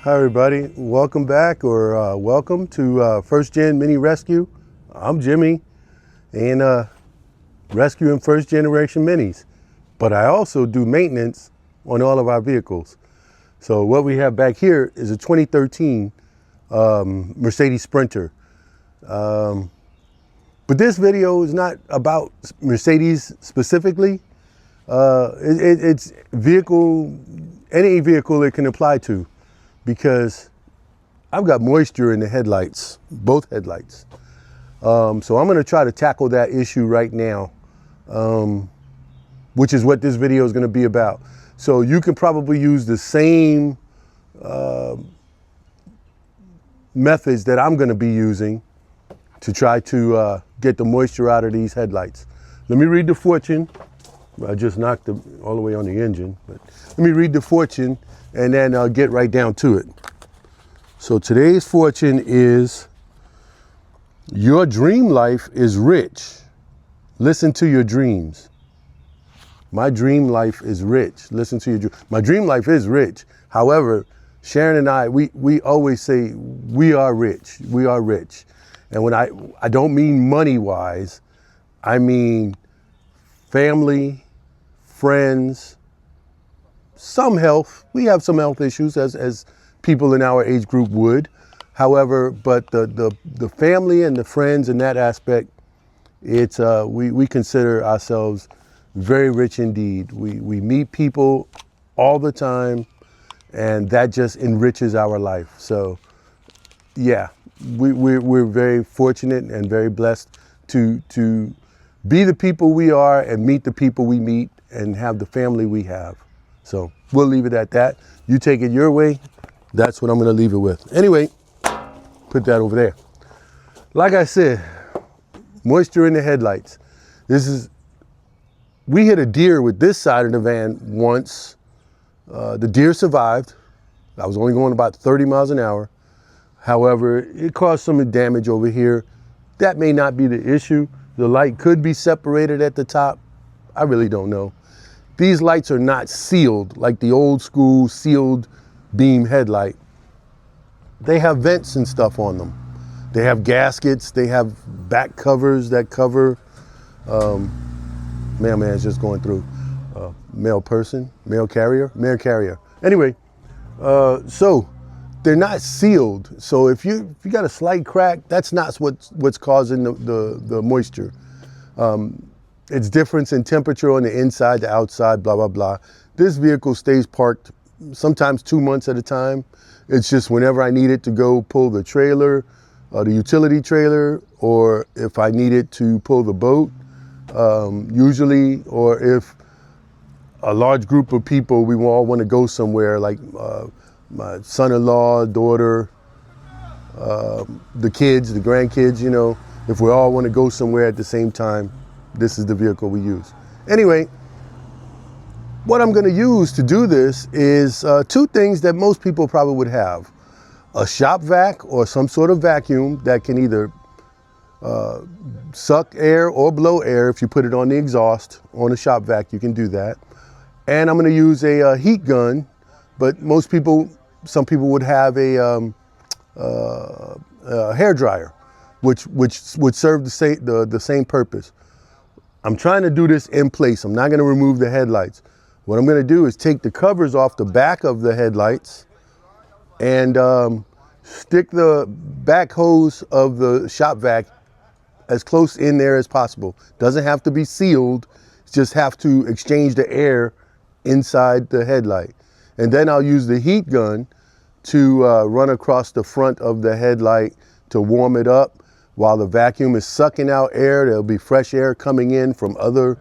Hi everybody, welcome back or welcome to First Gen Mini Rescue. I'm Jimmy and rescuing first generation minis, but I also do maintenance on all of our vehicles. So what we have back here is a 2013 Mercedes Sprinter. But this video is not about Mercedes specifically. It's any vehicle it can apply to, because I've got moisture in the headlights, both headlights. So I'm gonna try to tackle that issue right now, which is what this video is gonna be about. So you can probably use the same methods that I'm gonna be using to try to get the moisture out of these headlights. Let me read the fortune. I just knocked all the way on the engine, but let me read the fortune and then I'll get right down to it. So today's fortune is, your dream life is rich. Listen to your dreams. My dream life is rich. Listen to your dream. My dream life is rich. However, Sharon and I, we always say we are rich. We are rich. And when I don't mean money-wise, I mean family, friends, some health. We have some health issues as people in our age group would. However, but the family and the friends in that aspect, it's we consider ourselves very rich indeed. We meet people all the time, and that just enriches our life. So yeah, we're very fortunate and very blessed to be the people we are and meet the people we meet and have the family we have. So we'll leave it at that. You take it your way. That's what I'm gonna leave it with. Anyway, put that over there. Like I said, moisture in the headlights. We hit a deer with this side of the van once. The deer survived. I was only going about 30 miles an hour. However, it caused some damage over here. That may not be the issue. The light could be separated at the top. I really don't know. These lights are not sealed like the old school sealed beam headlight. They have vents and stuff on them. They have gaskets. They have back covers that cover. Mailman's just going through. Mail person, mail carrier. Anyway, so they're not sealed. So if you got a slight crack, that's not what's causing the moisture. It's difference in temperature on the inside, the outside, blah, blah, blah. This vehicle stays parked sometimes 2 months at a time. It's just whenever I need it to go pull the trailer, the utility trailer, or if I need it to pull the boat, usually, or if a large group of people, we all want to go somewhere, like my son-in-law, daughter, the kids, the grandkids, you know, if we all want to go somewhere at the same time, this is the vehicle we use. Anyway, what I'm going to use to do this is two things that most people probably would have. A shop vac or some sort of vacuum that can either suck air or blow air. If you put it on the exhaust on a shop vac, you can do that. And I'm going to use a heat gun, but some people would have a hair dryer, which would serve the same purpose. I'm trying to do this in place. I'm not going to remove the headlights. What I'm going to do is take the covers off the back of the headlights and stick the back hose of the shop vac as close in there as possible. Doesn't have to be sealed, just have to exchange the air inside the headlight. And then I'll use the heat gun to run across the front of the headlight to warm it up. While the vacuum is sucking out air, there'll be fresh air coming in from other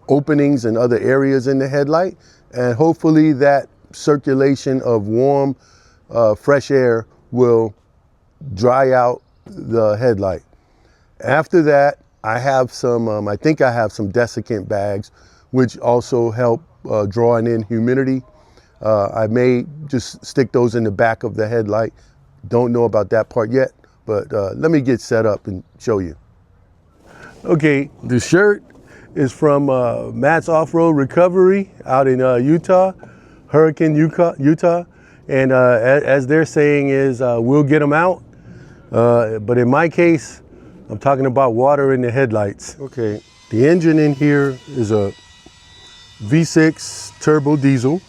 openings and other areas in the headlight. And hopefully that circulation of warm, fresh air will dry out the headlight. After that, I have some, I think I have some desiccant bags, which also help drawing in humidity. I may just stick those in the back of the headlight. Don't know about that part yet, but let me get set up and show you. Okay, the shirt is from Matt's Off-Road Recovery out in Utah, Hurricane, Utah. And as they're saying is, we'll get them out. But in my case, I'm talking about water in the headlights. Okay, the engine in here is a V6 turbo diesel.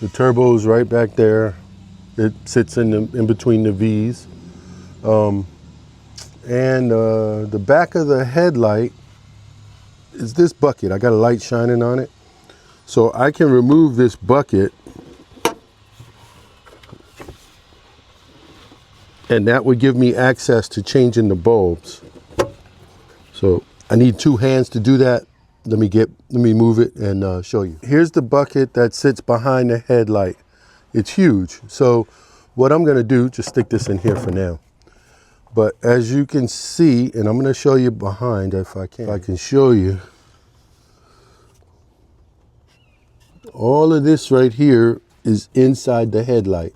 The turbo is right back there. It sits in between the V's. And the back of the headlight is this bucket. I got a light shining on it. So I can remove this bucket, and that would give me access to changing the bulbs. So I need 2 hands to do that. Let me move it and show you. Here's the bucket that sits behind the headlight. It's huge. So what I'm gonna do, just stick this in here for now. But as you can see, and I'm gonna show you behind if I can show you. All of this right here is inside the headlight.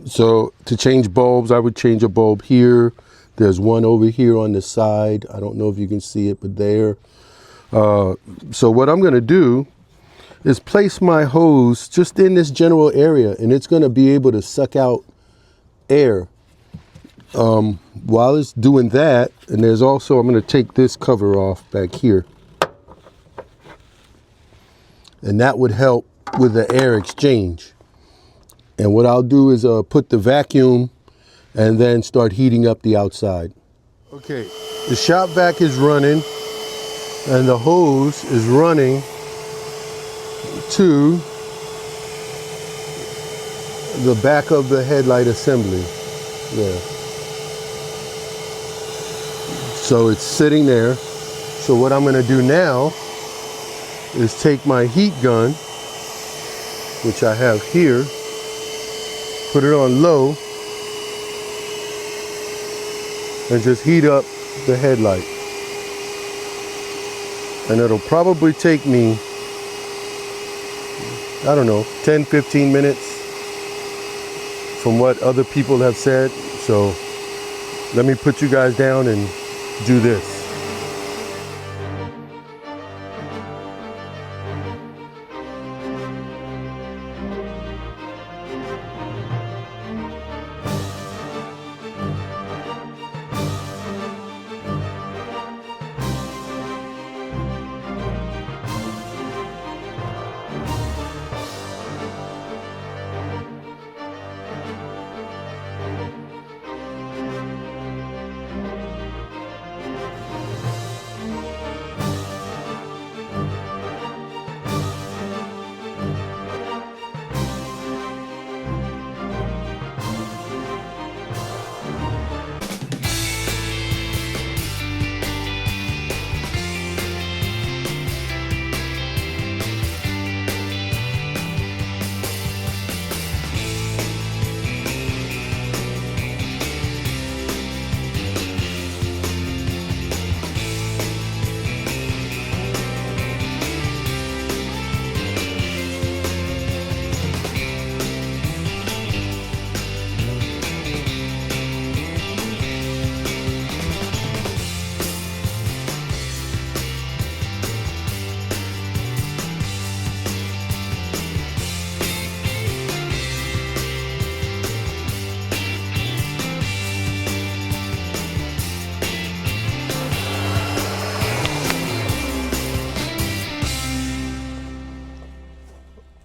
So to change bulbs, I would change a bulb here. There's one over here on the side. I don't know if you can see it, but there. So what I'm gonna do is place my hose just in this general area, and it's gonna be able to suck out air. While it's doing that, and there's also, I'm gonna take this cover off back here. And that would help with the air exchange. And what I'll do is put the vacuum and then start heating up the outside. Okay, the shop vac is running and the hose is running to the back of the headlight assembly. Yeah. So it's sitting there. So what I'm gonna do now is take my heat gun, which I have here, put it on low, and just heat up the headlight. And it'll probably take me, I don't know, 10, 15 minutes from what other people have said. So let me put you guys down and do this.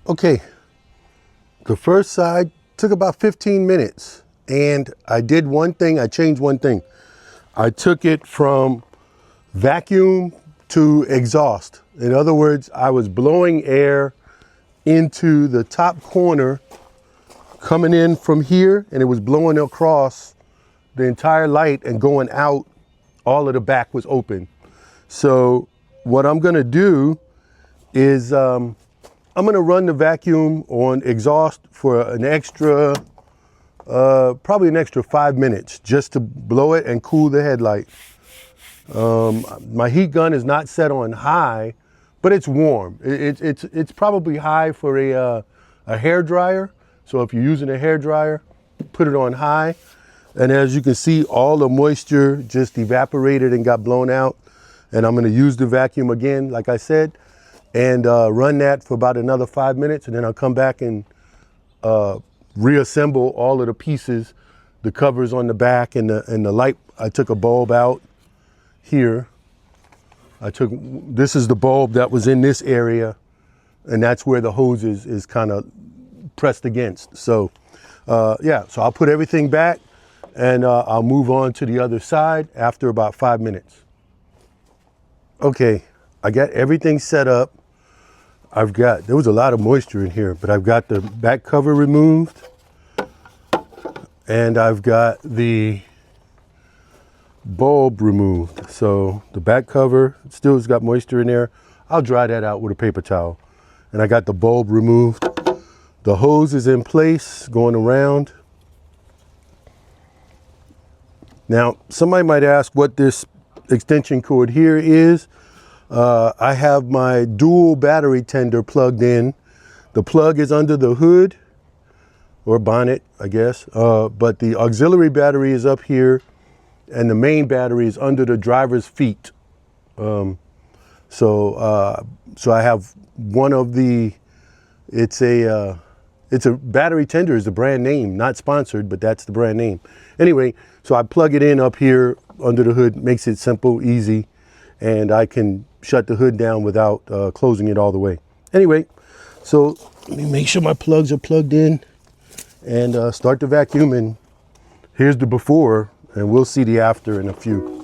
Okay, the first side took about 15 minutes, and I did one thing, I changed one thing. I took it from vacuum to exhaust. In other words, I was blowing air into the top corner, coming in from here, and it was blowing across the entire light and going out. All of the back was open. So what I'm gonna do is I'm gonna run the vacuum on exhaust for an extra, probably an extra 5 minutes just to blow it and cool the headlight. My heat gun is not set on high, but it's warm. It's probably high for a hair dryer. So if you're using a hair dryer, put it on high. And as you can see, all the moisture just evaporated and got blown out. And I'm gonna use the vacuum again, like I said, and run that for about another 5 minutes, and then I'll come back and reassemble all of the pieces, the covers on the back and the light. I took a bulb out here. This is the bulb that was in this area, and that's where the hose is kind of pressed against. So yeah, so I'll put everything back and I'll move on to the other side after about 5 minutes. Okay, I got everything set up. There was a lot of moisture in here, but I've got the back cover removed and I've got the bulb removed. So the back cover still has got moisture in there. I'll dry that out with a paper towel. And I got the bulb removed. The hose is in place going around. Now, somebody might ask what this extension cord here is. I have my dual battery tender plugged in. The plug is under the hood or bonnet, I guess. But the auxiliary battery is up here and the main battery is under the driver's feet. So I have one of the, it's a battery tender is the brand name, not sponsored, but that's the brand name. Anyway, so I plug it in up here under the hood, makes it simple, easy, and I can shut the hood down without closing it all the way. Anyway, so let me make sure my plugs are plugged in and start the vacuum. And here's the before, and we'll see the after in a few.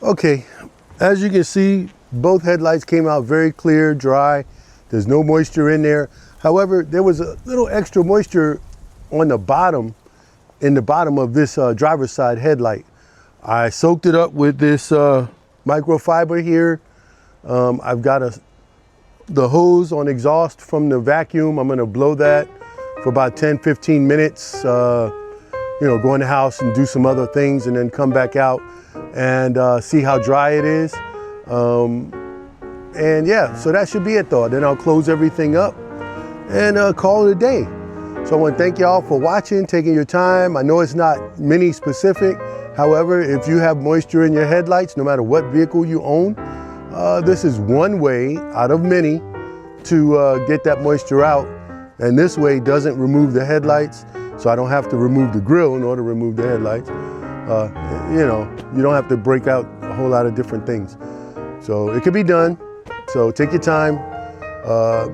Okay, as you can see, both headlights came out very clear, dry. There's no moisture in there. However, there was a little extra moisture on the bottom, in the bottom of this driver's side headlight. I soaked it up with this microfiber here. I've got the hose on exhaust from the vacuum. I'm gonna blow that for about 10-15 minutes. You know, go in the house and do some other things and then come back out and see how dry it is. And yeah, so that should be it though. Then I'll close everything up and call it a day. So I want to thank y'all for watching, taking your time. I know it's not mini specific. However, if you have moisture in your headlights, no matter what vehicle you own, this is one way out of many to get that moisture out. And this way doesn't remove the headlights, so I don't have to remove the grill in order to remove the headlights. You know, you don't have to break out a whole lot of different things. So it can be done. So take your time.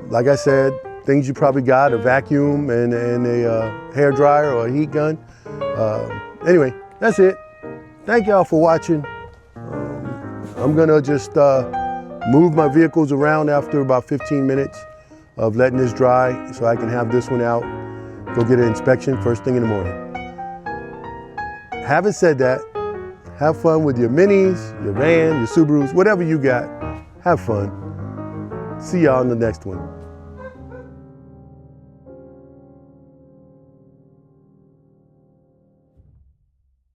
Like I said, things you probably got, a vacuum and a hair dryer or a heat gun. Anyway, that's it. Thank y'all for watching. I'm gonna just move my vehicles around after about 15 minutes of letting this dry so I can have this one out, go get an inspection first thing in the morning. Having said that, have fun with your Minis, your van, your Subarus, whatever you got. Have fun. See y'all in the next one.